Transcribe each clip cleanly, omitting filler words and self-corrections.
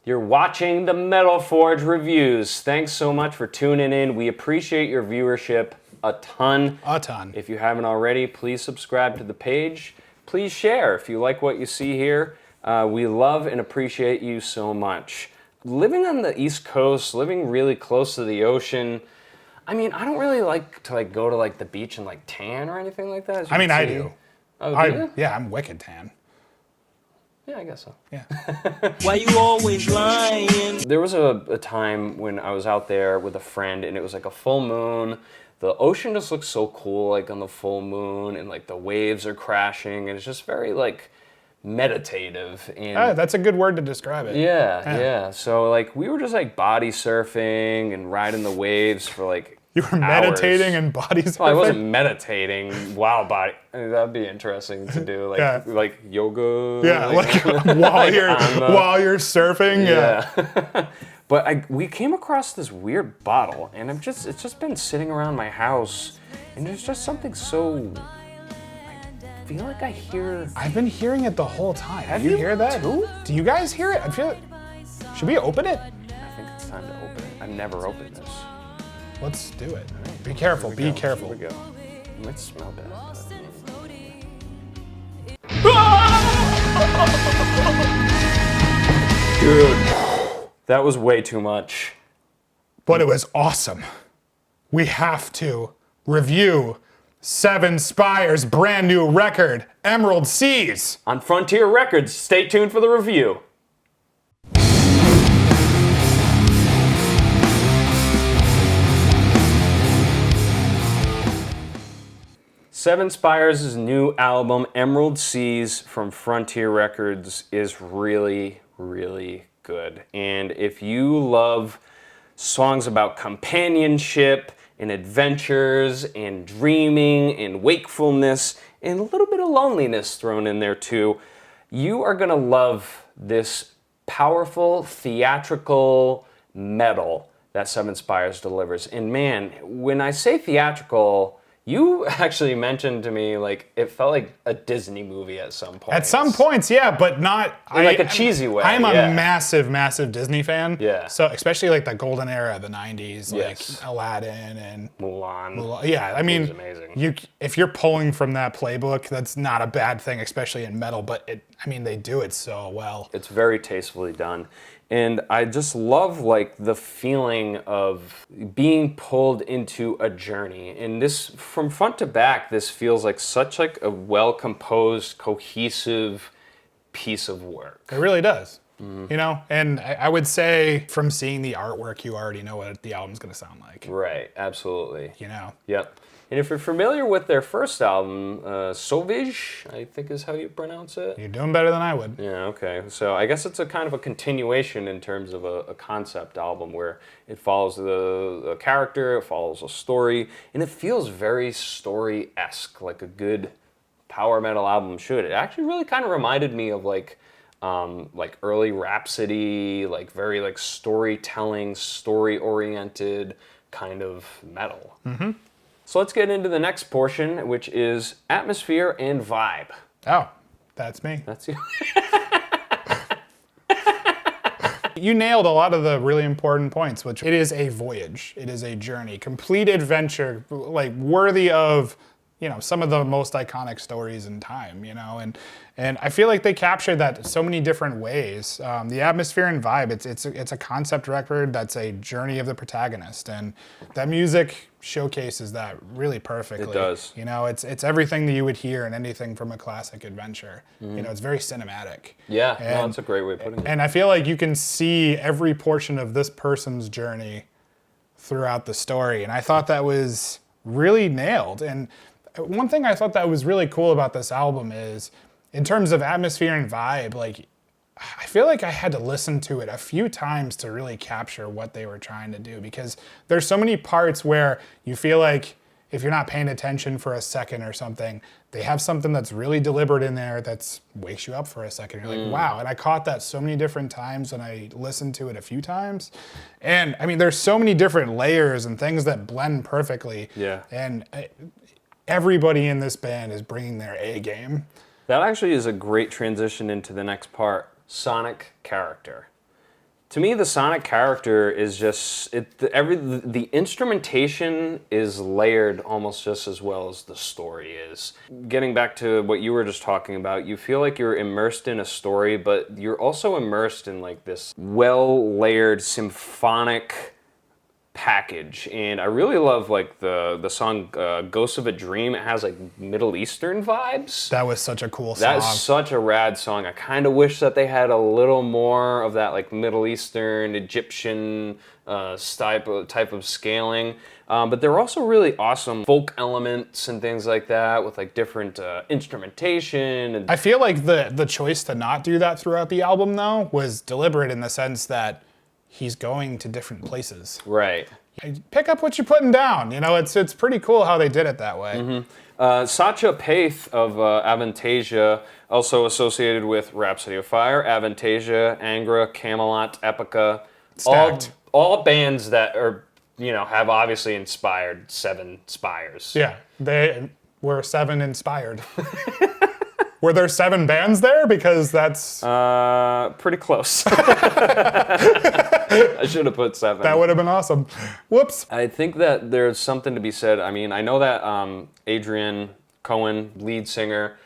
You're watching the Metal Forge reviews. Thanks so much for tuning in. We appreciate your viewership a ton. A ton. If you haven't already, please subscribe to the page. Please share if you like what you see here. We love and appreciate you so much. Living on the East Coast, living really close to the ocean, I mean, I don't really like to go to the beach and tan or anything like that. I mean, I do. Oh, do you? Yeah, I'm wicked tan. Yeah, I guess so. Yeah. Why you always lying? There was a time when I was out there with a friend and it was like a full moon. The ocean just looks so cool on the full moon, and the waves are crashing, and it's just very meditative. And That's a good word to describe it. yeah. So we were just body surfing and riding the waves for You were meditating and body surfing? Well, I wasn't meditating while body. I mean, that'd be interesting to do, like yoga. Yeah, while you're surfing. Yeah. But we came across this weird bottle, and it's just been sitting around my house, and there's just something so. I feel like I hear. I've been hearing it the whole time. Have you you hear that? too? Do you guys hear it? I feel it. Should we open it? I think it's time to open it. I've never opened this. Let's do it. Be careful. Be careful. Here we go. It might smell bad. Dude, that was way too much. But it was awesome. We have to review Seven Spires' brand new record, Emerald Seas. On Frontier Records, stay tuned for the review. Seven Spires' new album, Emerald Seas, from Frontier Records, is really, really good. And if you love songs about companionship and adventures and dreaming and wakefulness and a little bit of loneliness thrown in there too, you are gonna love this powerful theatrical metal that Seven Spires delivers. And man, when I say theatrical, you actually mentioned to me it felt like a Disney movie at some point. At some points, yeah, but not in a cheesy way. I'm a massive, massive Disney fan. Yeah. So especially the golden era, the '90s, Yes. Aladdin and Mulan. Yeah, I mean, was amazing. if you're pulling from that playbook, that's not a bad thing, especially in metal. But they do it so well. It's very tastefully done. And I just love the feeling of being pulled into a journey. And this, from front to back, this feels like such a well-composed, cohesive piece of work. It really does. Mm-hmm. And I would say from seeing the artwork, you already know what the album's going to sound like. Right, absolutely. Yep. And if you're familiar with their first album, Solveig, I think is how you pronounce it. You're doing better than I would. Yeah, okay. So I guess it's a kind of a continuation in terms of a concept album where it follows the character, it follows a story, and it feels very story-esque, like a good power metal album should. It actually really kind of reminded me of early Rhapsody, very storytelling, story-oriented kind of metal. Mm-hmm. So let's get into the next portion, which is atmosphere and vibe. Oh, that's me. That's you. You nailed a lot of the really important points, which it is a voyage. It is a journey, complete adventure, worthy of, some of the most iconic stories in time, and I feel like they captured that so many different ways. The atmosphere and vibe, it's a concept record that's a journey of the protagonist, and that music showcases that really perfectly. It does. It's everything that you would hear in anything from a classic adventure. Mm-hmm. It's very cinematic. Yeah, that's a great way of putting it. And I feel like you can see every portion of this person's journey throughout the story, and I thought that was really nailed. And one thing I thought that was really cool about this album is, in terms of atmosphere and vibe, I feel like I had to listen to it a few times to really capture what they were trying to do, because there's so many parts where you feel like if you're not paying attention for a second or something, they have something that's really deliberate in there that wakes you up for a second. You're like, wow. And I caught that so many different times when I listened to it a few times. And I mean, there's so many different layers and things that blend perfectly. Yeah. And everybody in this band is bringing their A game. That actually is a great transition into the next part, sonic character. To me, the Sonic character is just the instrumentation is layered almost just as well as the story is. Getting back to what you were just talking about, you feel like you're immersed in a story, but you're also immersed in like this well-layered symphonic package. And I really love like the song Ghosts of a Dream. It has like Middle Eastern vibes. That was such a cool song. That's such a rad song. I kind of wish that they had a little more of that like Middle Eastern, Egyptian type of scaling. But there are also really awesome folk elements and things like that with like different instrumentation. And I feel like the choice to not do that throughout the album, though, was deliberate in the sense that he's going to different places. right. Pick up what you're putting down. You know, it's pretty cool how they did it that way. Sacha Paith of Avantasia, also associated with Rhapsody of Fire, Avantasia, Angra, Camelot, Epica. Stacked. All bands that are, have obviously inspired Seven Spires. Yeah, they were 7 inspired. Were there 7 bands there? Because that's... Pretty close. I should have put 7. That would have been awesome. Whoops. I think that there's something to be said. I mean, I know that Adrienne Cohen, lead singer,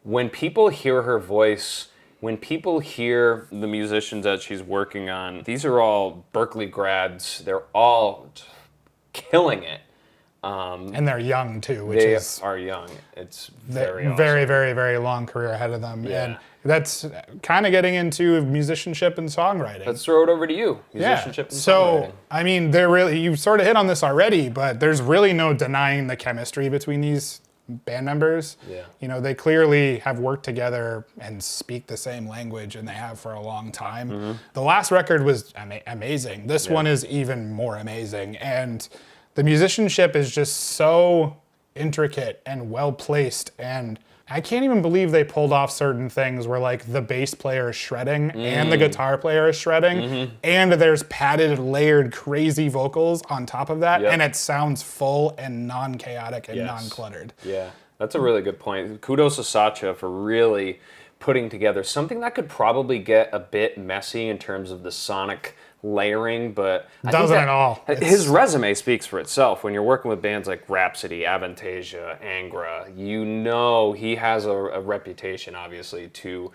when people hear her voice, when people hear the musicians that she's working on, these are all Berklee grads. They're all killing it. And they're young, too, which They is... are young. It's very awesome. Very, very, very long career ahead of them. Yeah. And that's kind of getting into musicianship and songwriting. Let's throw it over to you. Musicianship and So, songwriting. I mean, you sort of hit on this already, but there's really no denying the chemistry between these band members. Yeah. You know, they clearly have worked together and speak the same language, and they have for a long time. The last record was amazing. This one is even more amazing. And the musicianship is just so intricate and well placed, and I can't even believe they pulled off certain things where like the bass player is shredding and the guitar player is shredding, and there's padded, layered, crazy vocals on top of that, and it sounds full and non-chaotic and non-cluttered. Yeah, that's a really good point. Kudos to Sacha for really putting together something that could probably get a bit messy in terms of the sonic layering, but I think Doesn't that at all. His resume speaks for itself. When you're working with bands like Rhapsody, Avantasia, Angra, you know he has a reputation, obviously, to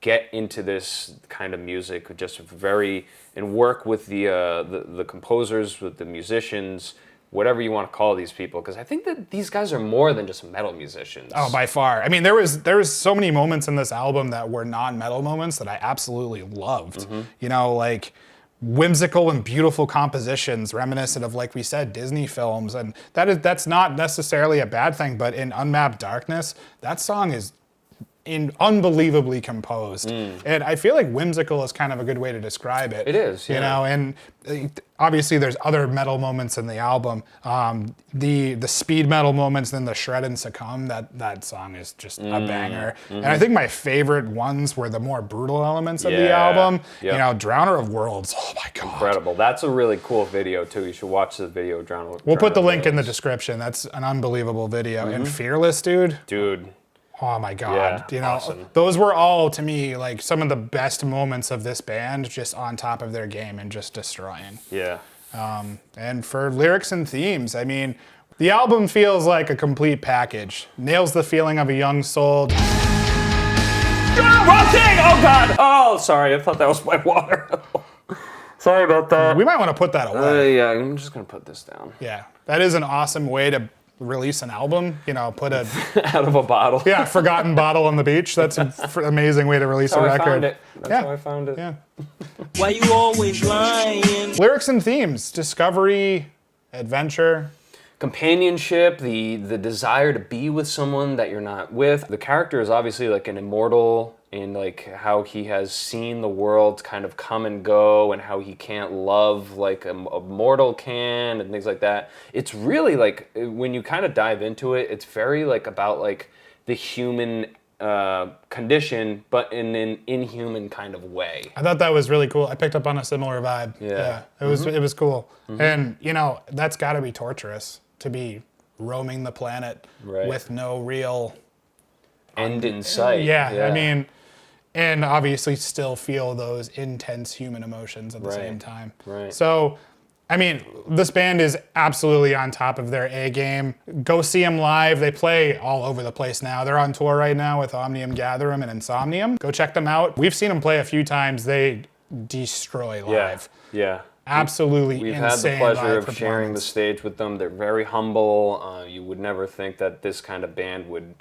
get into this kind of music, just and work with the composers, with the musicians, whatever you want to call these people, because I think that these guys are more than just metal musicians. Oh, by far. I mean, there was so many moments in this album that were non-metal moments that I absolutely loved. You know, like whimsical and beautiful compositions reminiscent of, like we said, Disney films, and that's not necessarily a bad thing, but in Unmapped Darkness, that song is unbelievably composed. And I feel like whimsical is kind of a good way to describe it. It is, yeah. You know, and obviously there's other metal moments in the album. The speed metal moments, then the Shred and Succumb, that song is just a banger. And I think my favorite ones were the more brutal elements of the album. Yep. You know, Drowner of Worlds, oh my God. Incredible. That's a really cool video, too. You should watch the video, Drowner. We'll put the link in the description. That's an unbelievable video. And Fearless, dude. Dude. Oh my God. Yeah, you know, awesome. Those were all, to me, like some of the best moments of this band, just on top of their game and just destroying. Yeah. And for lyrics and themes, I mean, the album feels like a complete package. Nails the feeling of a young soul. Wrong thing! Oh, God! Oh, sorry. I thought that was my water. Sorry about that. We might want to put that away. Yeah, I'm just going to put this down. Yeah, that is an awesome way to release an album. You know, put a Out of a bottle. forgotten bottle on the beach. That's an amazing way to release a record. I found it. That's how I found it. Yeah. Why you always lying? Lyrics and themes: discovery, adventure. Companionship, the desire to be with someone that you're not with. The character is obviously like an immortal in like how he has seen the world kind of come and go, and how he can't love like a mortal can, and things like that. It's really like, when you kind of dive into it, it's very like about like the human condition, but in an inhuman kind of way. I thought that was really cool. I picked up on a similar vibe. Yeah. It was cool. And you know, that's got to be torturous to be roaming the planet Right. with no real End in sight. Yeah, I mean, and obviously still feel those intense human emotions at the same time. Right. So, I mean, this band is absolutely on top of their A game. Go see them live. They play all over the place now. They're on tour right now with Omnium Gatherum and Insomnium. Go check them out. We've seen them play a few times. They destroy live. Yeah. Absolutely We've insane. had the pleasure live of sharing the performance. stage with them. They're very humble. You would never think that this kind of band would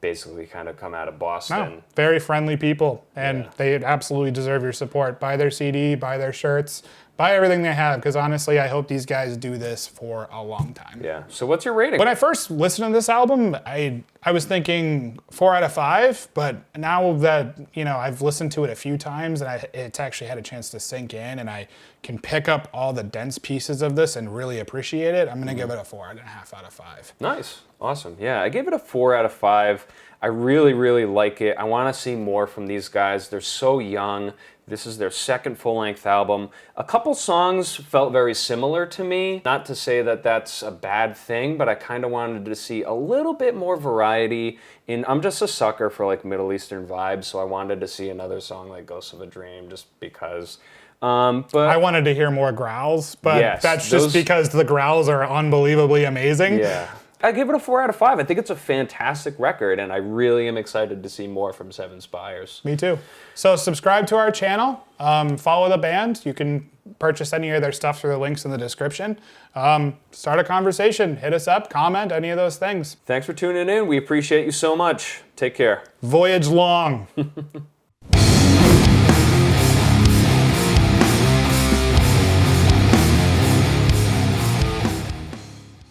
basically kind of come out of Boston. No, very friendly people, and Yeah. they absolutely deserve your support. Buy their CD, buy their shirts, buy everything they have, because honestly, I hope these guys do this for a long time. Yeah. So what's your rating? When I first listened to this album, I was thinking 4 out of 5, but now that I've listened to it a few times and it's actually had a chance to sink in, and I can pick up all the dense pieces of this and really appreciate it, I'm gonna give it a 4.5 out of 5. Nice. Awesome. Yeah, I gave it a 4 out of 5. I really, really like it. I want to see more from these guys. They're so young. This is their second full-length album. A couple songs felt very similar to me. Not to say that that's a bad thing, but I kind of wanted to see a little bit more variety. I'm just a sucker for like Middle Eastern vibes, so I wanted to see another song like Ghosts of a Dream just because. But I wanted to hear more growls, but Yes, that's just those- because the growls are unbelievably amazing. yeah. I give it a 4 out of 5. I think it's a fantastic record, and I really am excited to see more from Seven Spires. Me too. So subscribe to our channel, follow the band. You can purchase any of their stuff through the links in the description. Start a conversation, hit us up, comment, any of those things. Thanks for tuning in. We appreciate you so much. Take care. Voyage long.